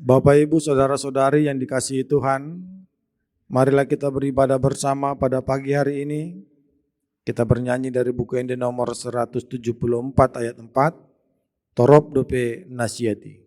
Bapak, Ibu, Saudara-saudari yang dikasihi Tuhan, marilah kita beribadah bersama pada pagi hari ini. Kita bernyanyi dari buku Ende nomor 174 ayat 4, Torop dope nasiati.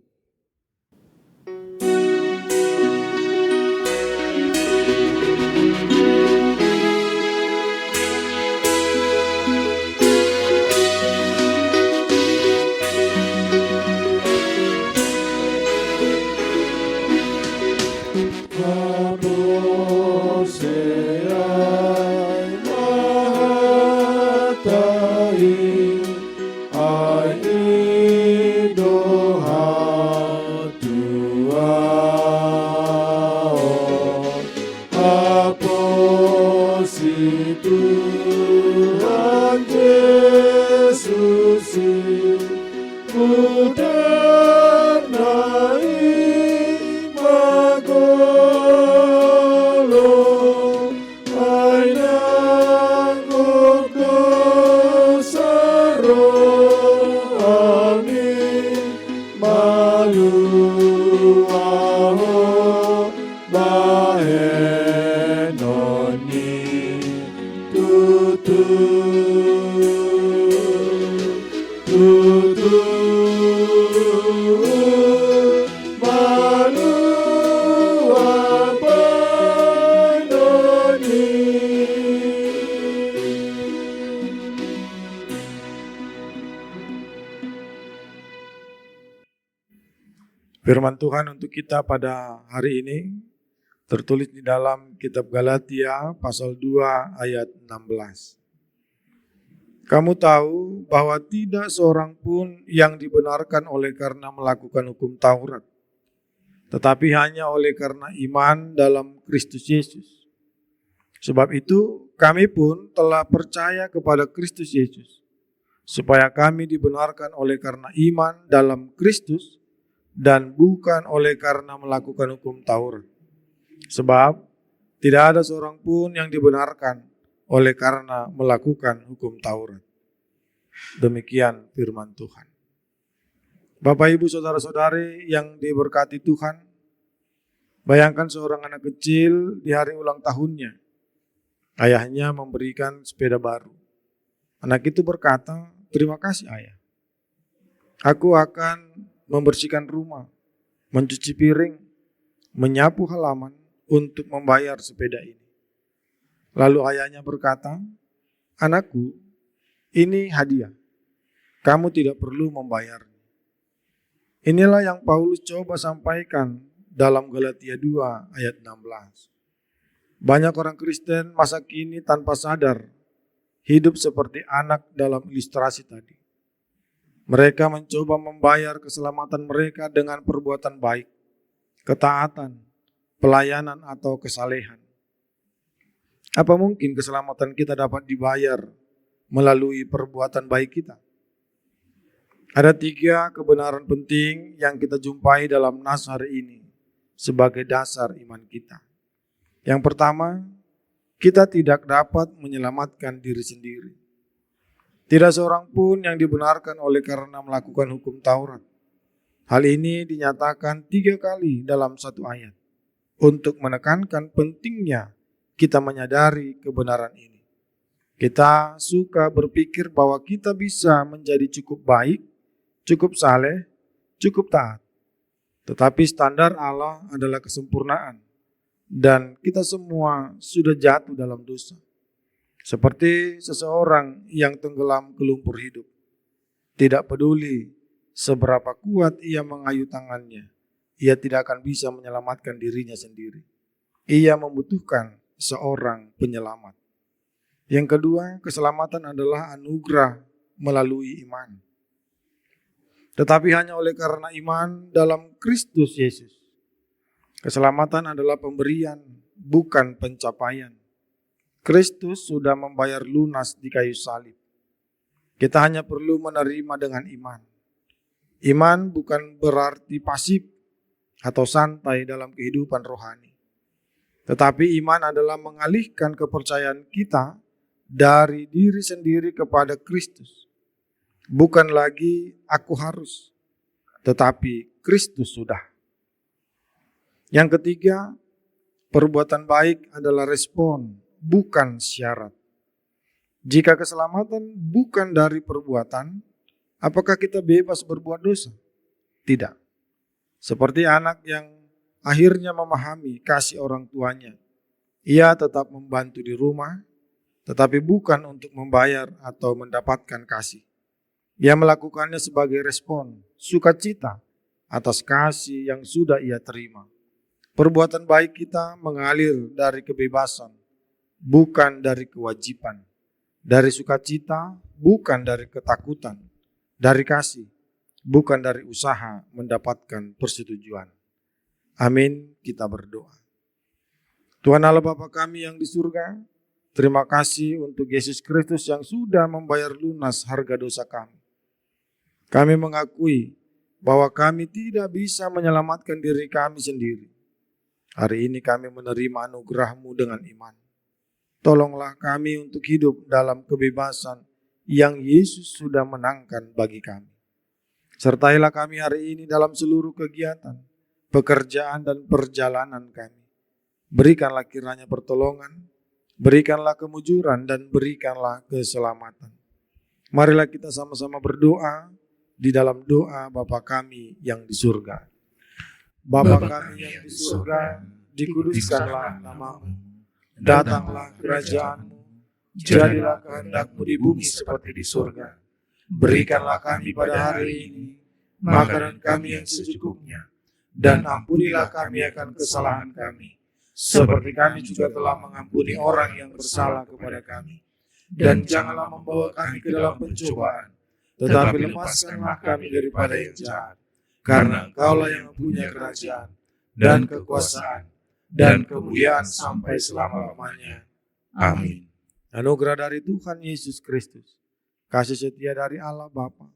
Firman Tuhan untuk kita pada hari ini tertulis di dalam kitab Galatia pasal 2 ayat 16. Kamu tahu bahwa tidak seorang pun yang dibenarkan oleh karena melakukan hukum Taurat, tetapi hanya oleh karena iman dalam Kristus Yesus. Sebab itu kami pun telah percaya kepada Kristus Yesus, supaya kami dibenarkan oleh karena iman dalam Kristus, dan bukan oleh karena melakukan hukum Taurat. Sebab tidak ada seorang pun yang dibenarkan oleh karena melakukan hukum Taurat. Demikian firman Tuhan. Bapak, Ibu, Saudara-saudari yang diberkati Tuhan, bayangkan seorang anak kecil di hari ulang tahunnya, ayahnya memberikan sepeda baru. Anak itu berkata, "Terima kasih ayah. Aku akan membersihkan rumah, mencuci piring, menyapu halaman untuk membayar sepeda ini." Lalu ayahnya berkata, "Anakku, ini hadiah. Kamu tidak perlu membayarnya." Inilah yang Paulus coba sampaikan dalam Galatia 2 ayat 16. Banyak orang Kristen masa kini tanpa sadar hidup seperti anak dalam ilustrasi tadi. Mereka mencoba membayar keselamatan mereka dengan perbuatan baik, ketaatan, pelayanan, atau kesalehan. Apa mungkin keselamatan kita dapat dibayar melalui perbuatan baik kita? Ada 3 kebenaran penting yang kita jumpai dalam nas hari ini sebagai dasar iman kita. Yang pertama, kita tidak dapat menyelamatkan diri sendiri. Tidak seorang pun yang dibenarkan oleh karena melakukan hukum Taurat. Hal ini dinyatakan 3 kali dalam satu ayat untuk menekankan pentingnya kita menyadari kebenaran ini. Kita suka berpikir bahwa kita bisa menjadi cukup baik, cukup saleh, cukup taat. Tetapi standar Allah adalah kesempurnaan dan kita semua sudah jatuh dalam dosa. Seperti seseorang yang tenggelam ke lumpur hidup. Tidak peduli seberapa kuat ia mengayuh tangannya, ia tidak akan bisa menyelamatkan dirinya sendiri. Ia membutuhkan seorang penyelamat. Yang kedua, keselamatan adalah anugerah melalui iman. Tetapi hanya oleh karena iman dalam Kristus Yesus. Keselamatan adalah pemberian, bukan pencapaian. Kristus sudah membayar lunas di kayu salib. Kita hanya perlu menerima dengan iman. Iman bukan berarti pasif atau santai dalam kehidupan rohani. Tetapi iman adalah mengalihkan kepercayaan kita dari diri sendiri kepada Kristus. Bukan lagi aku harus, tetapi Kristus sudah. Yang ketiga, perbuatan baik adalah respon, bukan syarat. Jika keselamatan bukan dari perbuatan, apakah kita bebas berbuat dosa? Tidak. Seperti anak yang akhirnya memahami kasih orang tuanya. Ia tetap membantu di rumah, tetapi bukan untuk membayar atau mendapatkan kasih. Ia melakukannya sebagai respon, sukacita atas kasih yang sudah ia terima. Perbuatan baik kita mengalir dari kebebasan, bukan dari kewajiban. Dari sukacita, bukan dari ketakutan. Dari kasih, bukan dari usaha mendapatkan persetujuan. Amin, kita berdoa. Tuhan Allah Bapa kami yang di surga, terima kasih untuk Yesus Kristus yang sudah membayar lunas harga dosa kami. Kami mengakui bahwa kami tidak bisa menyelamatkan diri kami sendiri. Hari ini kami menerima anugerah-Mu dengan iman. Tolonglah kami untuk hidup dalam kebebasan yang Yesus sudah menangkan bagi kami. Sertailah kami hari ini dalam seluruh kegiatan, pekerjaan dan perjalanan kami. Berikanlah kiranya pertolongan, berikanlah kemujuran dan berikanlah keselamatan. Marilah kita sama-sama berdoa di dalam doa Bapa kami yang di surga. Bapa kami yang di surga, dikuduskanlah nama-Mu. Datanglah kerajaan-Mu, jadilah kehendak-Mu di bumi seperti di surga. Berikanlah kami pada hari ini makanan kami yang secukupnya, dan ampunilah kami akan kesalahan kami, seperti kami juga telah mengampuni orang yang bersalah kepada kami. Dan janganlah membawa kami ke dalam pencobaan, tetapi lepaskanlah kami daripada yang jahat. Karena Engkaulah yang punya kerajaan dan kekuasaan dan kemuliaan sampai selama-lamanya. Amin. Anugerah dari Tuhan Yesus Kristus, kasih setia dari Allah Bapa,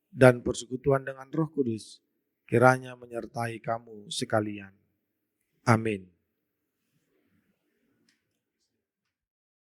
dan persekutuan dengan Roh Kudus kiranya menyertai kamu sekalian. Amin.